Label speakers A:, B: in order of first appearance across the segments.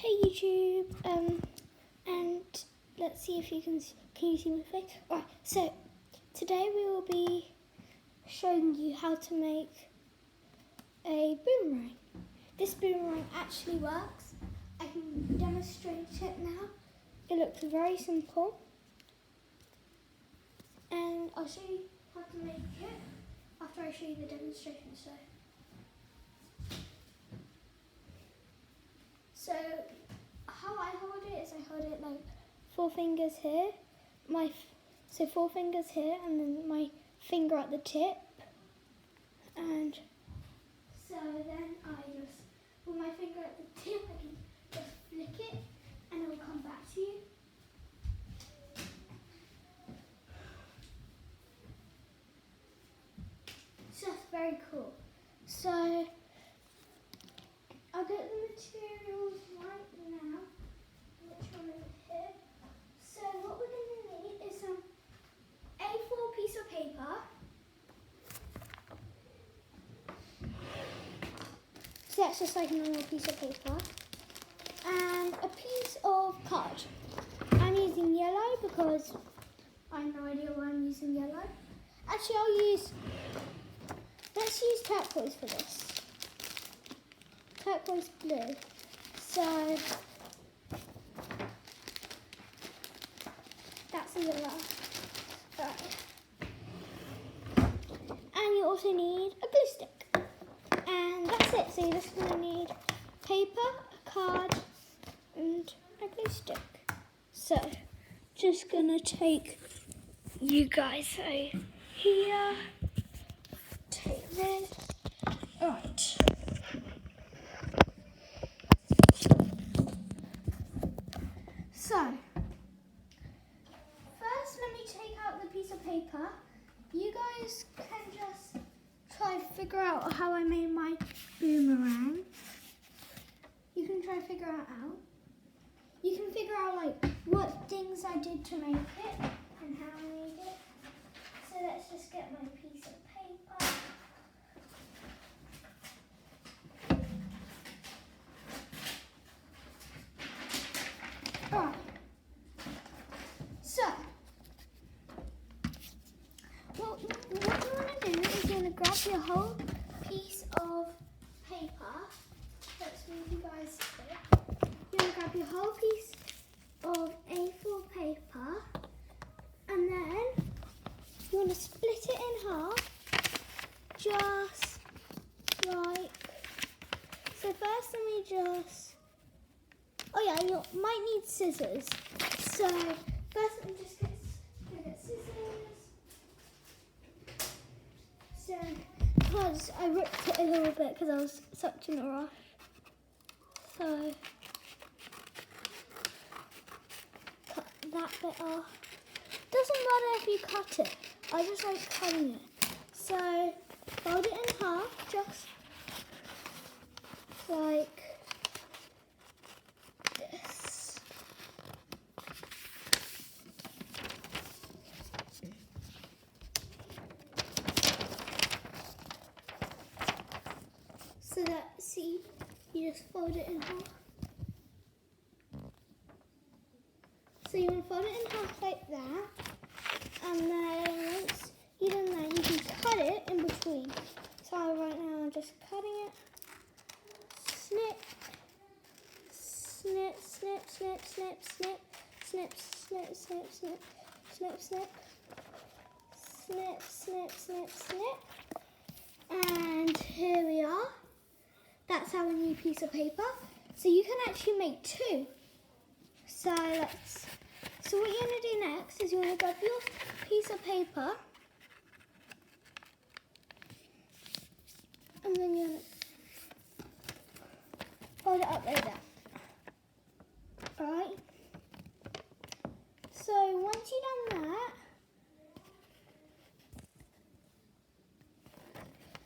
A: Hey YouTube, and let's see if you can you see my face? Alright, so today we will be showing you how to make a boomerang. This boomerang actually works. I can demonstrate it now. It looks very simple, and I'll show you how to make it after I show you the demonstration. So how I hold it is I hold it like 4 fingers here, so 4 fingers here, and then my finger at the tip, and so then I just, with my finger at the tip, I can just flick it and it will come back to you. So that's very cool. So I'll get the materials right now. Which one is here? So what we're going to need is some A4 piece of paper. So that's just like a normal piece of paper. And a piece of card. I'm using yellow because I have no idea why I'm using yellow. Actually, let's use turquoise for this. Turquoise blue. So that's the yellow. Right. And you also need a glue stick. And that's it. So you're just going to need paper, a card, and a glue stick. So just going to take you guys over here. Take this. Alright. So, first let me take out the piece of paper. You guys can just try to figure out how I made my boomerang. You can try to figure it out. You can figure out like what things I did to make it and how I made it. So let's just get my piece of paper. Alright. So, what you want to do is you want to grab your whole piece of paper. Let's move you guys here. You want to grab your whole piece of A4 paper, and then you want to split it in half, just like so. First, let me just. Oh yeah, you might need scissors. So first, let me just get scissors. So, because I ripped it a little bit because I was such in a rush. So cut that bit off. Doesn't matter if you cut it. I just like cutting it. So fold it in half, just like this. So that, see, you just fold it in half. So you want to fold it in half like that. And then once you've done that, you can cut it in between. So right now I'm just cutting it. Snip, snip, snip, snip, snip, snip, snip, snip, snip, snip, snip, snip, snip, snip, snip, snip. And here we are. That's our new piece of paper. So you can actually make 2. So what you're going to do next is you want to grab your piece of paper, and then you're going to hold it up like that. Alright? So once you've done that,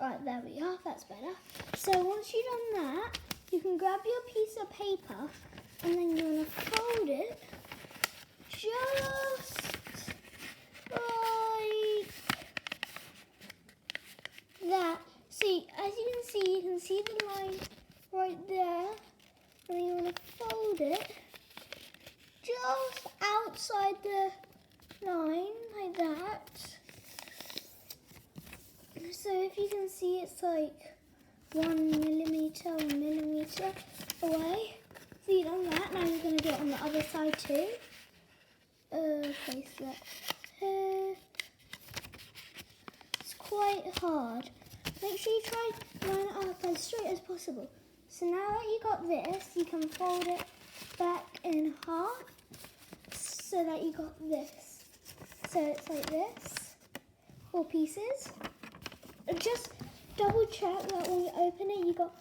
A: right, there we are, that's better. So once you've done that, you can grab your piece of paper and then you're going to fold it just like that. See, as you can see the line right there, and then you want to fold fold it just outside the line like that. So if you can see, it's like 1 millimeter away. So you've done that. Now you're going to do it on the other side too. Place that here. It's quite hard. Make sure you try to line it up as straight as possible. So now that you got this, you can fold it back in half so that you got this. So it's like this, 4 pieces. Just double check that when you open it, you got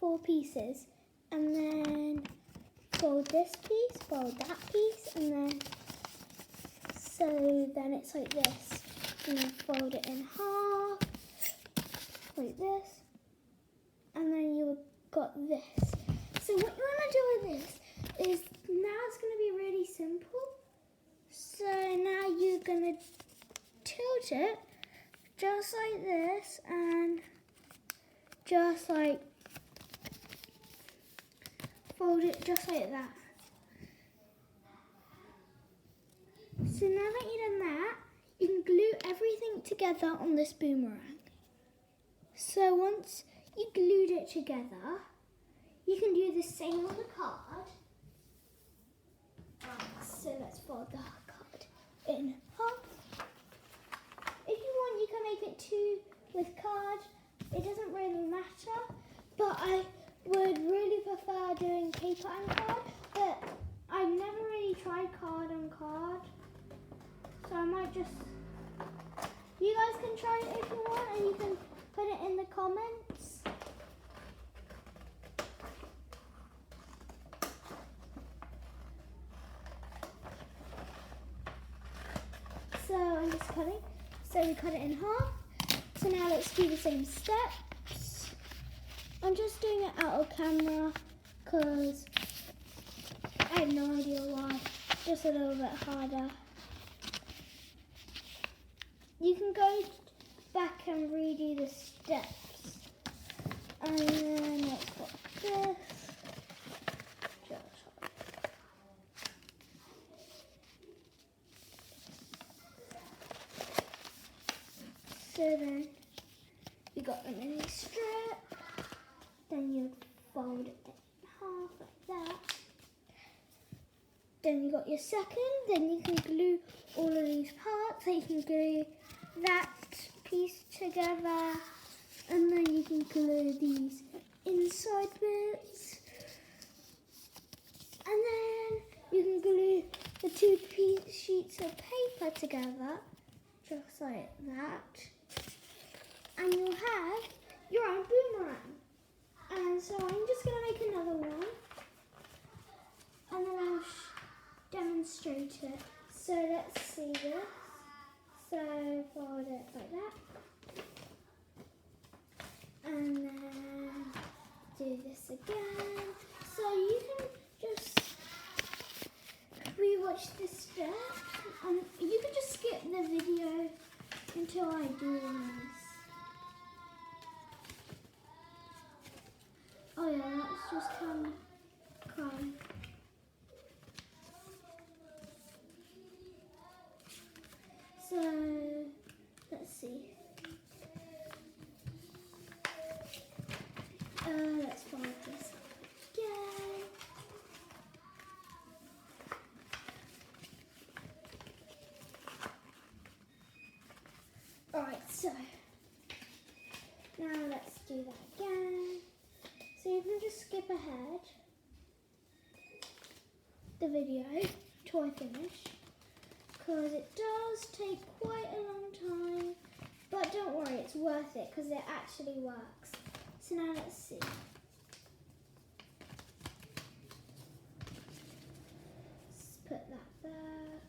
A: 4 pieces. And then fold this piece, fold that piece, and then so then it's like this. And then fold it in half, like this, and then you got this. So what you want to do with this is now it's going to be really simple. So now you're going to tilt it just like this and just like fold it just like that. So now that you've done that, you can glue everything together on this boomerang. So once you glued it together, you can do the same on the card. So let's fold the card in half. If you want, you can make it 2 with card. It doesn't really matter, but I would really prefer doing paper and card, but I've never really tried card and card. So I might just, you guys can try it if you want, and you can put it in the comments. So I'm just cutting. So we cut it in half. So now let's do the same steps. I'm just doing it out of camera because I have no idea why. Just a little bit harder. You can go back and redo the steps. And then let's put this. So then you got the mini strip. Then you fold it in half like that. Then you got your second. Then you can glue all of these parts. So you can glue that piece together, and then you can glue these inside bits, and then you can glue the 2 sheets of paper together just like that, and you'll have your own boomerang. And so I'm just going to make another one, and then I'll demonstrate it. So let's see this. So fold it like that, and then do this again. So you can just rewatch this step, and you can just skip the video until I do this. Oh yeah, that's just crying. So, let's see. Let's fold this again. Alright, so now let's do that again. So you can just skip ahead the video till I finish, because it does take quite a long time, but don't worry, it's worth it because it actually works. So now let's see. Let's put that there,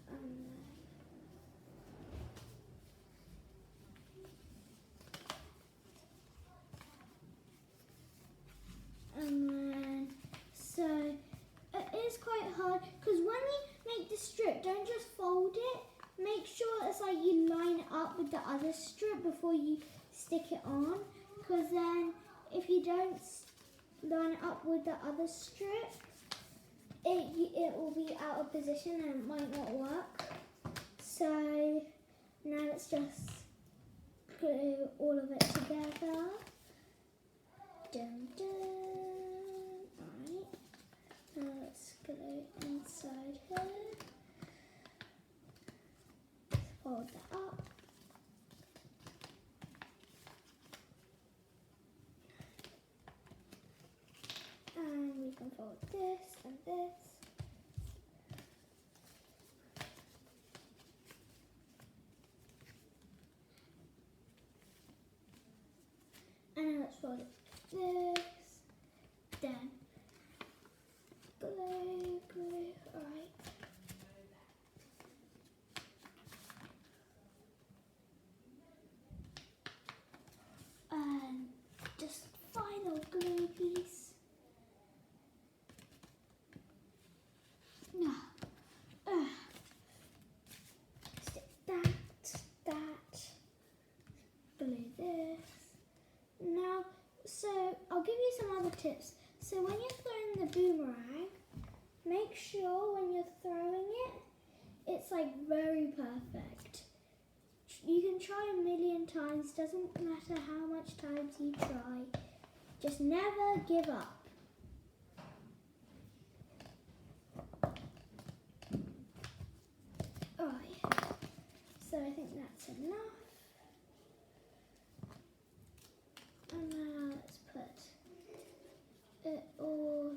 A: and then so it is quite hard because when you make the strip, don't just fold it. Make sure it's like you line it up with the other strip before you stick it on, because then if you don't line it up with the other strip, it will be out of position and it might not work. So now let's just glue all of it together. Dun, dun. Right. Now let's glue inside here. Fold that up. And we can fold this and this. And let's fold this. Then glue, glue, alright. And just final glue piece. Stick that, glue this. Now, so I'll give you some other tips. So when you're throwing the boomerang, make sure when you're throwing it, it's like very perfect. You can try a million times, doesn't matter how much times you try. Just never give up. Alright, so I think that's enough. And now let's put it all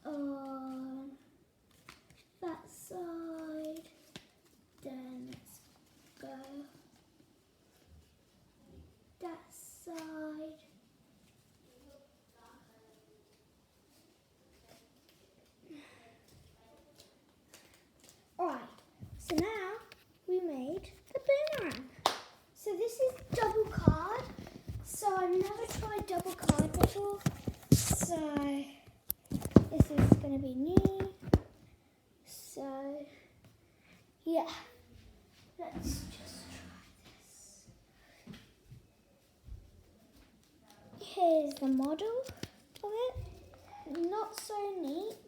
A: on that side. Then let's go that side. Alright, so now we made the boomerang. So this is double card. So I've never tried double card before. So this is going to be new. So yeah, let's just try this. Here's the model of it. Not so neat,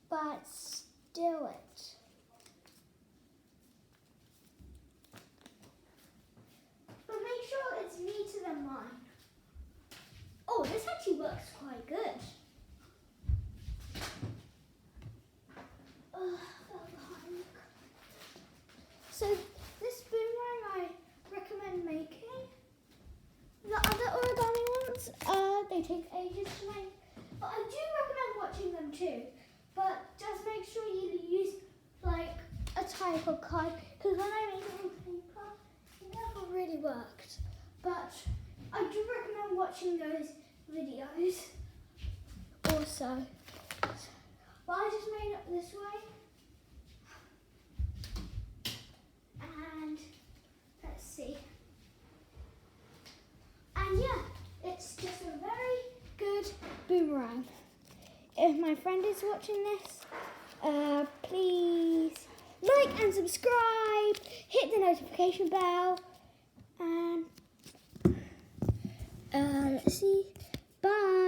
A: but still it. But make sure it's neater than mine. Oh, this actually works quite good. So this boomerang I recommend making. The other origami ones, they take ages to make. But I do recommend watching them too. But just make sure you use like a type of card, because when I made it on paper, it never really worked. But I do recommend watching those videos also. But I just made it this way. And let's see. And yeah, it's just a very good boomerang. If my friend is watching this, please like and subscribe, hit the notification bell, and let's see, bye.